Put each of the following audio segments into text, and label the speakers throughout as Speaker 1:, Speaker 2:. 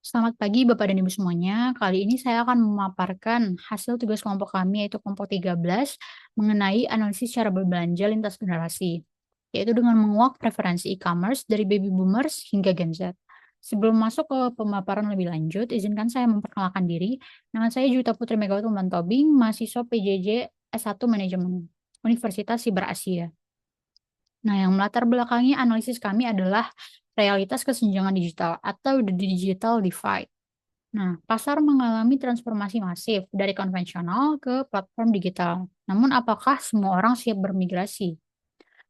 Speaker 1: Selamat pagi Bapak dan Ibu semuanya. Kali ini saya akan memaparkan hasil tugas kelompok kami yaitu kelompok 13 mengenai analisis cara berbelanja lintas generasi, yaitu dengan menguak preferensi e-commerce dari baby boomers hingga Gen Z. Sebelum masuk ke pemaparan lebih lanjut, izinkan saya memperkenalkan diri. Nama saya Juta Putri Megawati Umban Tobing, mahasiswa PJJ S1 Manajemen Universitas Siber Asia. Nah, yang melatar belakangi analisis kami adalah realitas kesenjangan digital atau the digital divide. Nah, pasar mengalami transformasi masif dari konvensional ke platform digital. Namun, apakah semua orang siap bermigrasi?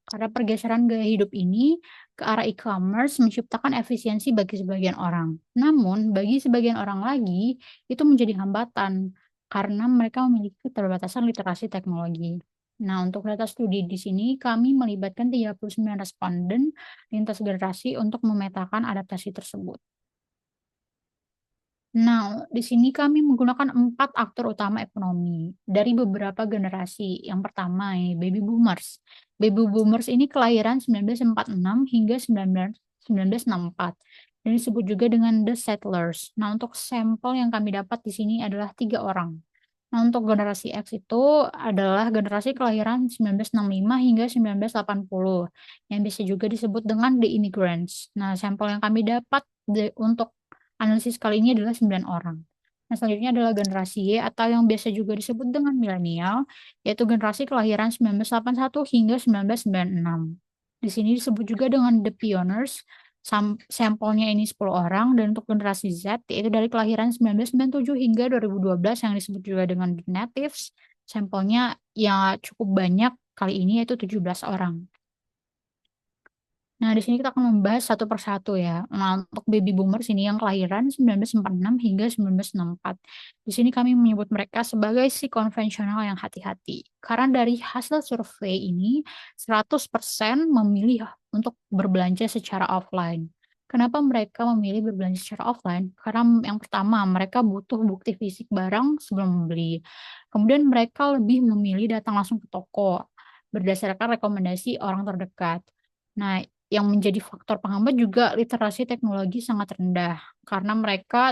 Speaker 1: Karena pergeseran gaya hidup ini ke arah e-commerce menciptakan efisiensi bagi sebagian orang. Namun, bagi sebagian orang lagi, itu menjadi hambatan karena mereka memiliki keterbatasan literasi teknologi. Nah, untuk data studi di sini, kami melibatkan 39 responden lintas generasi untuk memetakan adaptasi tersebut. Nah, di sini kami menggunakan 4 aktor utama ekonomi dari beberapa generasi. Yang pertama ini baby boomers. Baby boomers ini kelahiran 1946 hingga 1964 dan disebut juga dengan the settlers. Nah, untuk sampel yang kami dapat di sini adalah 3 orang. Nah, untuk generasi X itu adalah generasi kelahiran 1965 hingga 1980 yang bisa juga disebut dengan the immigrants. Nah, sampel yang kami dapat untuk analisis kali ini adalah 9 orang. Nah, selanjutnya adalah generasi Y atau yang biasa juga disebut dengan milenial, yaitu generasi kelahiran 1981 hingga 1996. Di sini disebut juga dengan the pioneers, sampelnya ini 10 orang, dan untuk generasi Z, yaitu dari kelahiran 1997 hingga 2012 yang disebut juga dengan the natives, sampelnya ya cukup banyak kali ini yaitu 17 orang. Nah, di sini kita akan membahas satu persatu ya. Nah, untuk baby boomers ini yang kelahiran 1946 hingga 1964. Di sini kami menyebut mereka sebagai si konvensional yang hati-hati. Karena dari hasil survei ini, 100% memilih untuk berbelanja secara offline. Kenapa mereka memilih berbelanja secara offline? Karena yang pertama, mereka butuh bukti fisik barang sebelum membeli. Kemudian mereka lebih memilih datang langsung ke toko berdasarkan rekomendasi orang terdekat. Nah, yang menjadi faktor penghambat juga literasi teknologi sangat rendah, karena mereka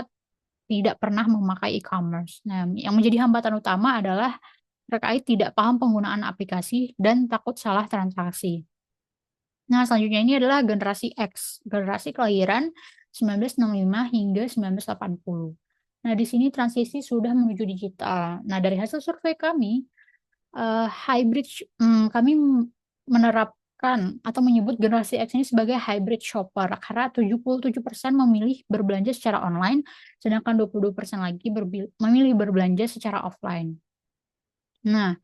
Speaker 1: tidak pernah memakai e-commerce. Nah, yang menjadi hambatan utama adalah terkait tidak paham penggunaan aplikasi dan takut salah transaksi. Nah, selanjutnya ini adalah generasi X, generasi kelahiran 1965 hingga 1980. Nah, di sini transisi sudah menuju digital. Nah, dari hasil survei kami, kami menerapkan atau menyebut generasi X ini sebagai hybrid shopper karena 77% memilih berbelanja secara online, sedangkan 22% lagi memilih berbelanja secara offline. Nah,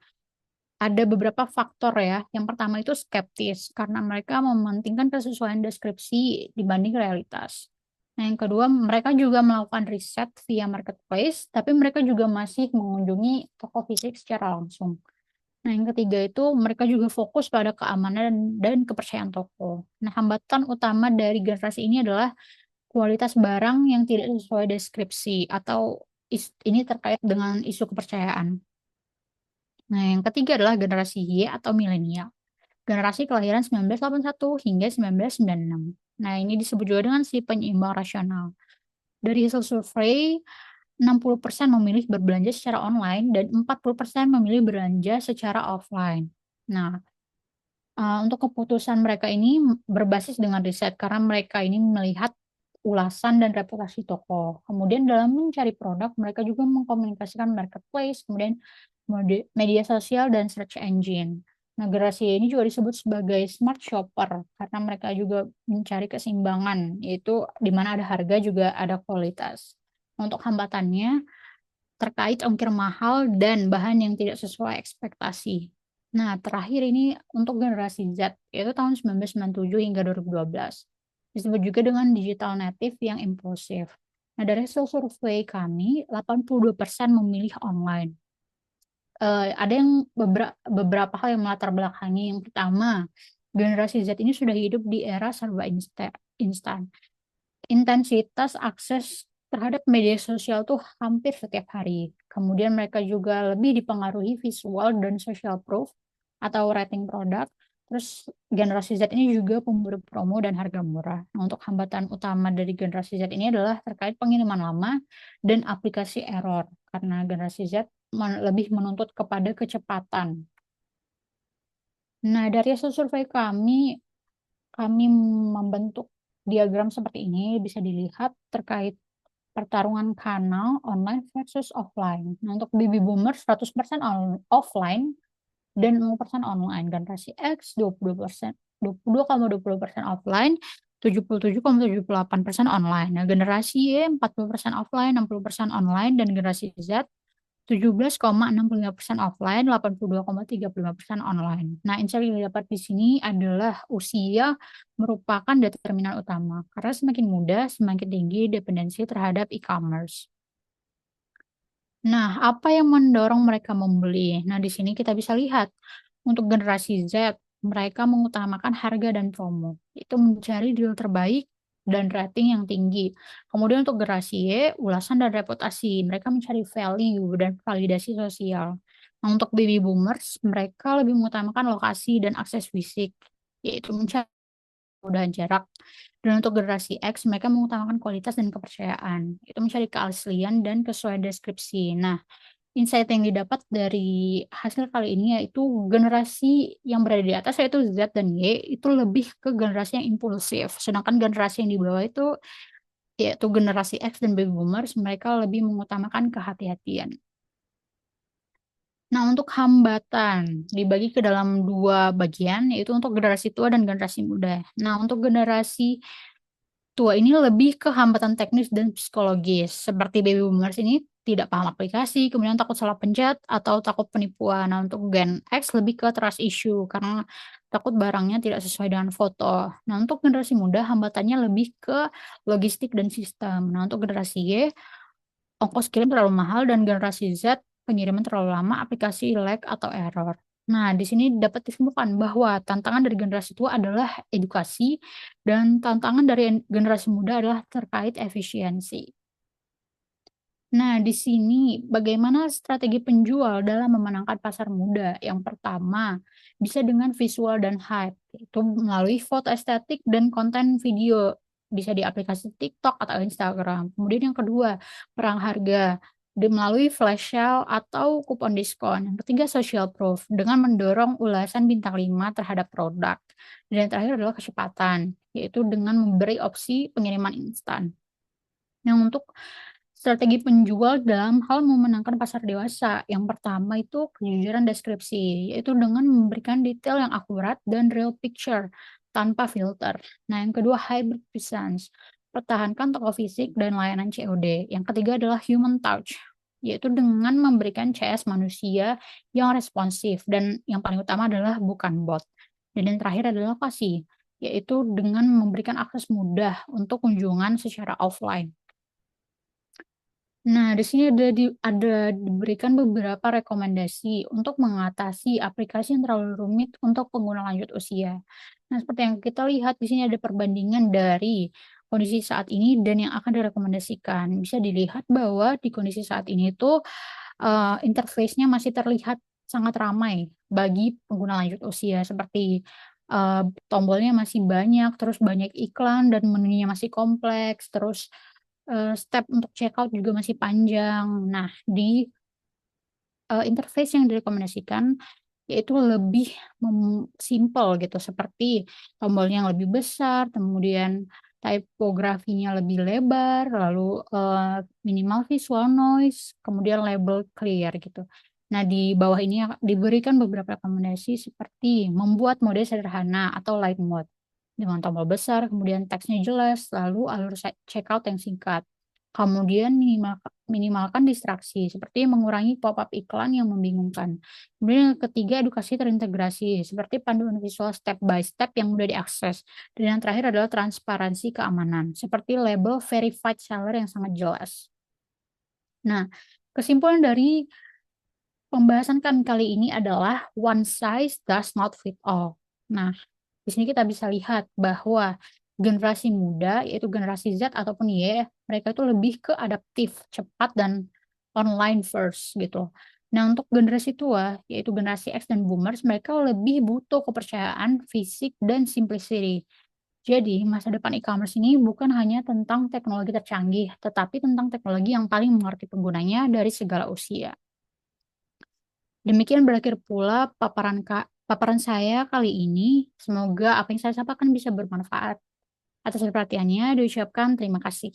Speaker 1: ada beberapa faktor ya. Yang pertama itu skeptis karena mereka mementingkan kesesuaian deskripsi dibanding realitas. Nah, yang kedua, mereka juga melakukan riset via marketplace, tapi mereka juga masih mengunjungi toko fisik secara langsung. Nah, yang ketiga itu mereka juga fokus pada keamanan dan kepercayaan toko. Nah, hambatan utama dari generasi ini adalah kualitas barang yang tidak sesuai deskripsi atau ini terkait dengan isu kepercayaan. Nah, yang ketiga adalah generasi Y atau milenial. Generasi kelahiran 1981 hingga 1996. Nah, ini disebut juga dengan si penyeimbang rasional. Dari hasil survei, 60% memilih berbelanja secara online dan 40% memilih belanja secara offline. Nah, untuk keputusan mereka ini berbasis dengan riset karena mereka ini melihat ulasan dan reputasi toko. Kemudian dalam mencari produk, mereka juga mengkomunikasikan marketplace, kemudian media sosial dan search engine. Nah, generasi ini juga disebut sebagai smart shopper karena mereka juga mencari keseimbangan, yaitu di mana ada harga juga ada kualitas. Untuk hambatannya, terkait ongkir mahal dan bahan yang tidak sesuai ekspektasi. Nah, terakhir ini untuk generasi Z, yaitu tahun 1997 hingga 2012. Disebut juga dengan digital native yang impulsif. Nah, dari hasil survei kami, 82% memilih online. Ada yang beberapa hal yang melatar belakangi. Yang pertama, generasi Z ini sudah hidup di era serba instan. Intensitas akses terhadap media sosial tuh hampir setiap hari. Kemudian mereka juga lebih dipengaruhi visual dan social proof atau rating produk, Terus generasi Z ini juga pemburu promo dan harga murah. Nah, untuk hambatan utama dari generasi Z ini adalah terkait pengiriman lama dan aplikasi error, karena generasi Z lebih menuntut kepada kecepatan. Nah, dari hasil survei kami membentuk diagram seperti ini, bisa dilihat terkait pertarungan kanal online versus offline. Nah, untuk baby boomers 100% offline dan 0% online. Generasi X 22%, 22,20% offline, 77,78% online. Nah, generasi Y 40% offline, 60% online, dan generasi Z 17,65% offline, 82,35% online. Nah, insight yang didapat di sini adalah usia merupakan determinan utama, karena semakin muda, semakin tinggi dependensi terhadap e-commerce. Nah, apa yang mendorong mereka membeli? Nah, di sini kita bisa lihat untuk generasi Z, mereka mengutamakan harga dan promo. Itu mencari deal terbaik dan rating yang tinggi. Kemudian untuk generasi Y, ulasan dan reputasi. Mereka mencari value dan validasi sosial. Nah, untuk baby boomers, mereka lebih mengutamakan lokasi dan akses fisik, yaitu mencari dan jarak. Dan untuk generasi X, mereka mengutamakan kualitas dan kepercayaan. Itu mencari keaslian dan kesesuaian deskripsi. Nah, insight yang didapat dari hasil kali ini yaitu generasi yang berada di atas yaitu Z dan Y itu lebih ke generasi yang impulsif. Sedangkan generasi yang di bawah itu yaitu generasi X dan baby boomers mereka lebih mengutamakan kehati-hatian. Nah, untuk hambatan dibagi ke dalam dua bagian, yaitu untuk generasi tua dan generasi muda. Nah, untuk generasi tua ini lebih ke hambatan teknis dan psikologis. Seperti baby boomers ini tidak paham aplikasi, kemudian takut salah pencet atau takut penipuan. Nah, untuk Gen X lebih ke trust issue karena takut barangnya tidak sesuai dengan foto. Nah, untuk generasi muda hambatannya lebih ke logistik dan sistem. Nah, untuk generasi Y, ongkos kirim terlalu mahal dan generasi Z, pengiriman terlalu lama, aplikasi lag atau error. Nah, di sini dapat disimpulkan bahwa tantangan dari generasi tua adalah edukasi dan tantangan dari generasi muda adalah terkait efisiensi. Nah, di sini bagaimana strategi penjual dalam memenangkan pasar muda? Yang pertama, bisa dengan visual dan hype, itu melalui foto estetik dan konten video, bisa di aplikasi TikTok atau Instagram. Kemudian yang kedua, perang harga melalui flash sale atau kupon diskon. Yang ketiga, social proof dengan mendorong ulasan bintang 5 terhadap produk. Dan yang terakhir adalah kecepatan, yaitu dengan memberi opsi pengiriman instan. Yang untuk strategi penjual dalam hal memenangkan pasar dewasa. Yang pertama itu kejujuran deskripsi, yaitu dengan memberikan detail yang akurat dan real picture tanpa filter. Nah, yang kedua hybrid presence, pertahankan toko fisik dan layanan COD. Yang ketiga adalah human touch, yaitu dengan memberikan CS manusia yang responsif dan yang paling utama adalah bukan bot. Dan yang terakhir adalah lokasi, yaitu dengan memberikan akses mudah untuk kunjungan secara offline. Nah, di sini ada diberikan beberapa rekomendasi untuk mengatasi aplikasi yang terlalu rumit untuk pengguna lanjut usia. Nah, seperti yang kita lihat di sini ada perbandingan dari kondisi saat ini dan yang akan direkomendasikan. Bisa dilihat bahwa di kondisi saat ini tuh interface-nya masih terlihat sangat ramai bagi pengguna lanjut usia seperti tombolnya masih banyak, terus banyak iklan dan menunya masih kompleks, terus step untuk checkout juga masih panjang. Nah, di interface yang direkomendasikan yaitu lebih simpel gitu, seperti tombolnya yang lebih besar, kemudian tipografinya lebih lebar, lalu minimal visual noise, kemudian label clear gitu. Nah, di bawah ini diberikan beberapa rekomendasi seperti membuat mode sederhana atau light mode dengan tombol besar, kemudian teksnya jelas, lalu alur checkout yang singkat. Kemudian minimalkan distraksi, seperti mengurangi pop-up iklan yang membingungkan. Kemudian yang ketiga, edukasi terintegrasi, seperti panduan visual step by step yang mudah diakses. Dan yang terakhir adalah transparansi keamanan, seperti label verified seller yang sangat jelas. Nah, kesimpulan dari pembahasan kali ini adalah one size does not fit all. Nah, di sini kita bisa lihat bahwa generasi muda, yaitu generasi Z ataupun Y, mereka itu lebih ke adaptif, cepat, dan online first gitu. Nah, untuk generasi tua, yaitu generasi X dan Boomers, mereka lebih butuh kepercayaan, fisik, dan simplicity. Jadi, masa depan e-commerce ini bukan hanya tentang teknologi tercanggih, tetapi tentang teknologi yang paling mengerti penggunanya dari segala usia. Demikian berakhir pula paparan saya kali ini. Semoga apa yang saya sampaikan bisa bermanfaat. Atas perhatiannya diucapkan terima kasih.